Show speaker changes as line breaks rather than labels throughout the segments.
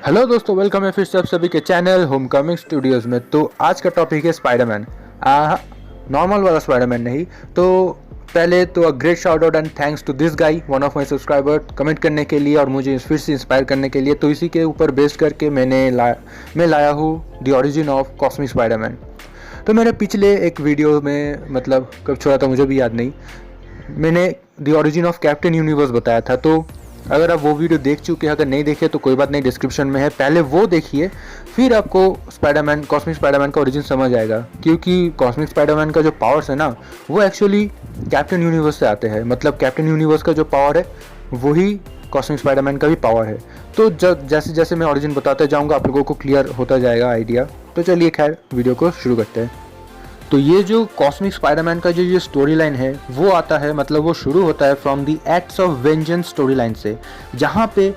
Hello दोस्तों, welcome है फिर से आप सभी के चैनल होम कमिंग स्टूडियोज़ में। तो आज का टॉपिक है स्पाइडरमैन। नॉर्मल वाला स्पाइडरमैन नहीं। तो पहले तो great shout out and thanks to this guy, one of my subscriber, comment करने के लिए और मुझे फिर से इंस्पायर करने के लिए। तो इसी के ऊपर बेस्ड करके मैं लाया हूँ the origin of cosmic Spiderman. तो मैंने पिछले एक वीडियो में, मतलब कब छोड़ा था मुझे भी याद नहीं, मैंने the origin of captain universe बताया था। तो अगर आप वो वीडियो देख चुके हैं, अगर नहीं देखे तो कोई बात नहीं, डिस्क्रिप्शन में है, पहले वो देखिए, फिर आपको स्पाइडरमैन, कॉस्मिक स्पाइडरमैन का ओरिजिन समझ आएगा। क्योंकि कॉस्मिक स्पाइडरमैन का जो पावर्स है ना, वो एक्चुअली कैप्टन यूनिवर्स से आते हैं। मतलब कैप्टन यूनिवर्स का जो पावर है वही कॉस्मिक स्पाइडरमैन का भी पावर है। तो जैसे जैसे मैं ओरिजिन बताते जाऊँगा आप लोगों को क्लियर होता जाएगा आइडिया। तो चलिए खैर वीडियो को शुरू करते हैं। तो ये जो कॉस्मिक स्पाइडरमैन का जो ये स्टोरी लाइन है वो आता है, मतलब वो शुरू होता है from the acts of vengeance story line से, जहाँ पे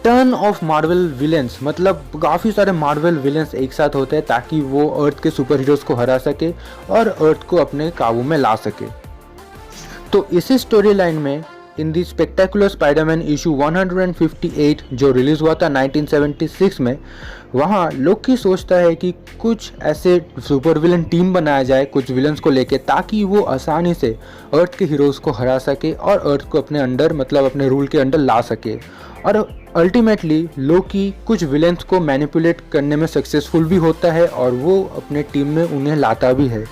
टर्न ऑफ मार्वल विलेंस, मतलब काफ़ी सारे मार्वल विलेंस एक साथ होते हैं ताकि वो अर्थ के सुपर हीरोज़ को हरा सके और अर्थ को अपने काबू में ला सके। तो इसी स्टोरी लाइन में इन दी स्पेक्टेकुलर स्पाइडरमैन इशू 158 जो रिलीज़ हुआ था 1976 में, वहाँ लोकी सोचता है कि कुछ ऐसे सुपर विलन टीम बनाया जाए कुछ विलन्स को लेके, ताकि वो आसानी से अर्थ के हीरोज़ को हरा सके और अर्थ को अपने अंडर, मतलब अपने रूल के अंडर ला सके। और अल्टीमेटली लोकी कुछ विलन्स को मैनिपुलेट करने में सक्सेसफुल भी होता है और वो अपने टीम में उन्हें लाता भी है।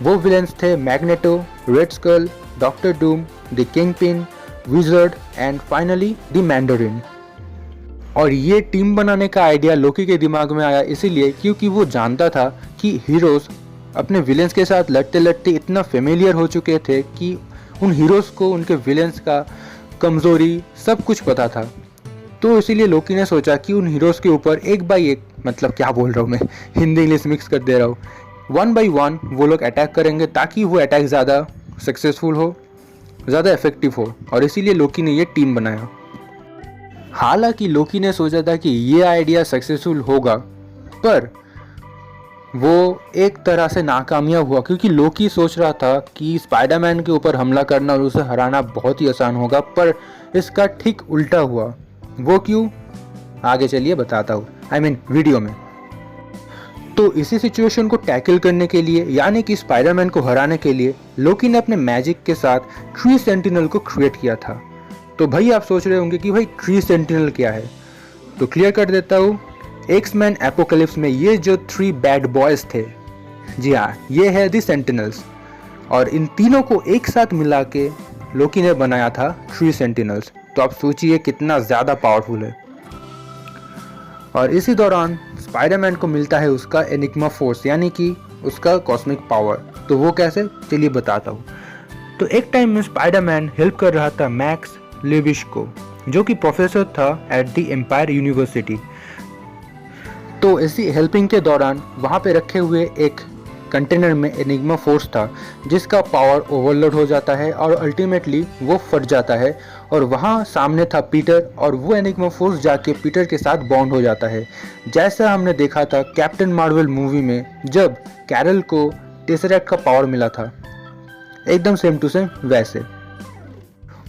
वो विलन्स थे Magneto, Red Skull, Doctor Doom, the Kingpin, Wizard and finally the Mandarin. और ये टीम बनाने का आइडिया लोकी के दिमाग में आया इसीलिए क्योंकि वो जानता था कि हीरोज़ अपने विलेंस के साथ लड़ते लड़ते इतना फेमिलियर हो चुके थे कि उन हीरोज़ को उनके विलेंस का कमज़ोरी सब कुछ पता था। तो इसीलिए लोकी ने सोचा कि उन हीरोज़ के ऊपर एक बाई एक, मतलब क्या बोल रहा हूँ मैं, हिंदी इंग्लिश मिक्स कर दे रहा हूँ, 1 by 1 वो लोग अटैक करेंगे ताकि वो अटैक ज़्यादा सक्सेसफुल हो, ज़्यादा इफेक्टिव हो। और इसीलिए लोकी ने ये टीम बनाया। हालांकि लोकी ने सोचा था कि ये आइडिया सक्सेसफुल होगा, पर वो एक तरह से नाकामयाब हुआ क्योंकि लोकी सोच रहा था कि स्पाइडरमैन के ऊपर हमला करना और उसे हराना बहुत ही आसान होगा, पर इसका ठीक उल्टा हुआ। वो क्यों, आगे चलिए बताता हूँ, वीडियो में। तो इसी सिचुएशन को टैकल करने के लिए, यानी कि स्पाइडरमैन को हराने के लिए, लोकी ने अपने मैजिक के साथ ट्री सेंटिनल को क्रिएट किया था। तो भाई आप सोच रहे होंगे कि भाई ट्री सेंटिनल क्या है, तो क्लियर कर देता हूँ। एक्स-मैन एपोकलिप्स में ये जो 3 बैड बॉयज थे, जी हाँ, ये है दी सेंटिनल्स। और इन तीनों को एक साथ मिला के लोकी ने बनाया था ट्री सेंटिनल्स। तो आप सोचिए कितना ज़्यादा पावरफुल है। और इसी दौरान स्पाइडरमैन को मिलता है उसका एनिग्मा फोर्स, यानी कि उसका कॉस्मिक पावर। तो वो कैसे, चलिए बताता हूँ। तो एक टाइम में स्पाइडरमैन हेल्प कर रहा था मैक्स लेविश को, जो कि प्रोफेसर था एट द एम्पायर यूनिवर्सिटी। तो इसी हेल्पिंग के दौरान वहाँ पे रखे हुए एक कंटेनर में एनिग्मा फोर्स था, जिसका पावर ओवरलोड हो जाता है और अल्टीमेटली वो फट जाता है। और वहाँ सामने था पीटर, और वो एनिग्मा फोर्स जाके पीटर के साथ बॉन्ड हो जाता है, जैसा हमने देखा था कैप्टन मार्वल मूवी में जब कैरल को टेसरैक्ट का पावर मिला था, एकदम सेम टू सेम वैसे।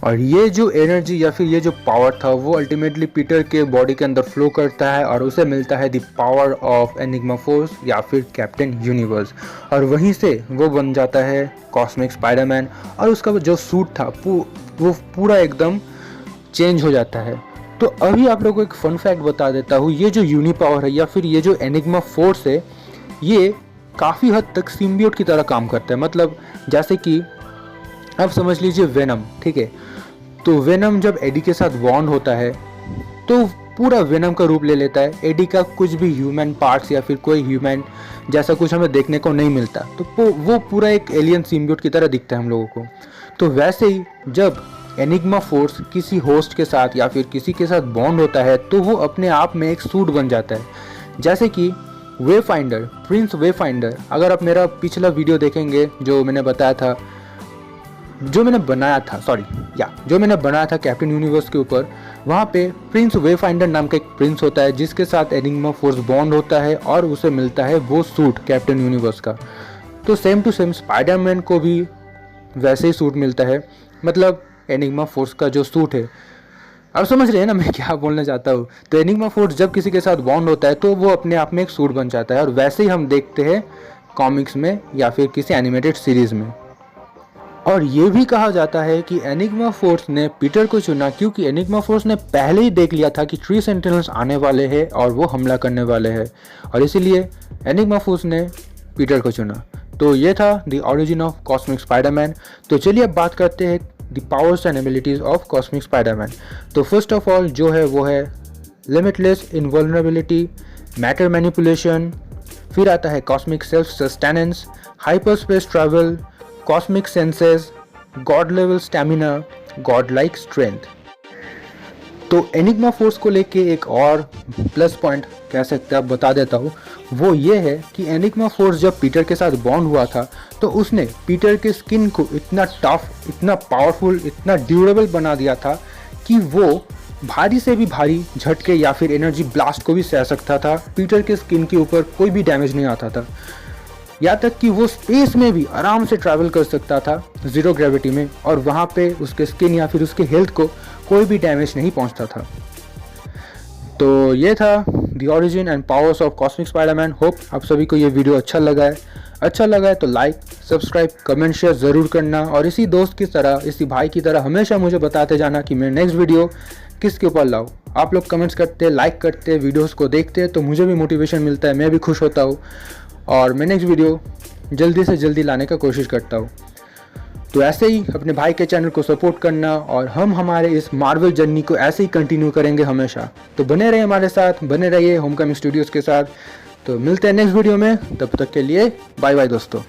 और ये जो एनर्जी या फिर ये जो पावर था वो अल्टीमेटली पीटर के बॉडी के अंदर फ्लो करता है और उसे मिलता है the power of enigma force या फिर कैप्टन यूनिवर्स। और वहीं से वो बन जाता है कॉस्मिक स्पाइडरमैन, और उसका जो सूट था वो पूरा एकदम चेंज हो जाता है। तो अभी आप लोगों को एक फन फैक्ट बता देता हूँ, ये जो यूनी पावर है या फिर ये जो एनिग्मा फोर्स है, ये काफ़ी हद तक सिम्बियोट की तरह काम करता है। मतलब जैसे कि अब समझ लीजिए वेनम, ठीक है, तो वेनम जब एडी के साथ बॉन्ड होता है तो पूरा वेनम का रूप ले लेता है। एडी का कुछ भी ह्यूमन पार्ट्स या फिर कोई ह्यूमन जैसा कुछ हमें देखने को नहीं मिलता, तो वो पूरा एक एलियन सिम्बियोट की तरह दिखता है हम लोगों को। तो वैसे ही जब एनिग्मा फोर्स किसी होस्ट के साथ या फिर किसी के साथ बॉन्ड होता है तो वो अपने आप में एक सूट बन जाता है। जैसे कि वे फाइंडर, प्रिंस वे फाइंडर, अगर आप मेरा पिछला वीडियो देखेंगे जो मैंने बताया था, जो मैंने बनाया था कैप्टन यूनिवर्स के ऊपर, वहाँ पे प्रिंस वे फाइंडर नाम का एक प्रिंस होता है जिसके साथ एनिग्मा फोर्स बॉन्ड होता है और उसे मिलता है वो सूट कैप्टन यूनिवर्स का। तो सेम टू सेम स्पाइडरमैन को भी वैसे ही सूट मिलता है, मतलब एनिग्मा फोर्स का जो सूट है। अब समझ रहे हैं ना मैं क्या बोलना चाहता हूँ। तो एनिग्मा फोर्स जब किसी के साथ बॉन्ड होता है तो वो अपने आप में एक सूट बन जाता है, और वैसे ही हम देखते हैं कॉमिक्स में या फिर किसी एनिमेटेड सीरीज में। और ये भी कहा जाता है कि एनिग्मा फोर्स ने पीटर को चुना क्योंकि एनिग्मा फोर्स ने पहले ही देख लिया था कि ट्री सेंटिनल्स आने वाले हैं और वो हमला करने वाले हैं, और इसीलिए एनिग्मा फोर्स ने पीटर को चुना। तो ये था the origin of cosmic Spiderman. तो चलिए अब बात करते हैं the powers and abilities of cosmic Spiderman. तो फर्स्ट ऑफ ऑल जो है वो है लिमिटलेस इनवल्नरेबिलिटी, मैटर मैनिपुलेशन, फिर आता है cosmic self sustenance, hyper space travel, cosmic senses, God level stamina, God like strength. तो एनिग्मा फोर्स को लेके एक और प्लस पॉइंट कह सकते हैं, बता देता हूँ। वो ये है कि एनिग्मा फोर्स जब पीटर के साथ बॉन्ड हुआ था तो उसने पीटर के स्किन को इतना टफ, इतना पावरफुल, इतना ड्यूरेबल बना दिया था कि वो भारी से भी भारी झटके या फिर एनर्जी ब्लास्ट को भी सह सकता था। पीटर के स्किन के ऊपर कोई भी डैमेज नहीं आता था, यहाँ तक कि वो स्पेस में भी आराम से ट्रैवल कर सकता था ज़ीरो ग्रेविटी में, और वहाँ पे उसके स्किन या फिर उसके हेल्थ को कोई भी डैमेज नहीं पहुँचता था। तो ये था the origin and powers of cosmic Spiderman. Hope आप सभी को ये वीडियो अच्छा लगा है। अच्छा लगा है तो लाइक, सब्सक्राइब, कमेंट, शेयर ज़रूर करना, और इसी दोस्त की तरह, इसी भाई की तरह हमेशा मुझे बताते जाना कि मैं नेक्स्ट वीडियो किसके ऊपर लाऊं। आप लोग कमेंट्स करते, लाइक करते, वीडियोस को देखते तो मुझे भी मोटिवेशन मिलता है, मैं भी खुश होता हूँ, और मैं नेक्स्ट वीडियो जल्दी से जल्दी लाने का कोशिश करता हूँ। तो ऐसे ही अपने भाई के चैनल को सपोर्ट करना, और हम हमारे इस मार्वल जर्नी को ऐसे ही कंटिन्यू करेंगे हमेशा। तो बने रहिए हमारे साथ, बने रहिए होमकमिंग स्टूडियोज़ के साथ। तो मिलते हैं नेक्स्ट वीडियो में, तब तक के लिए बाय बाय दोस्तों।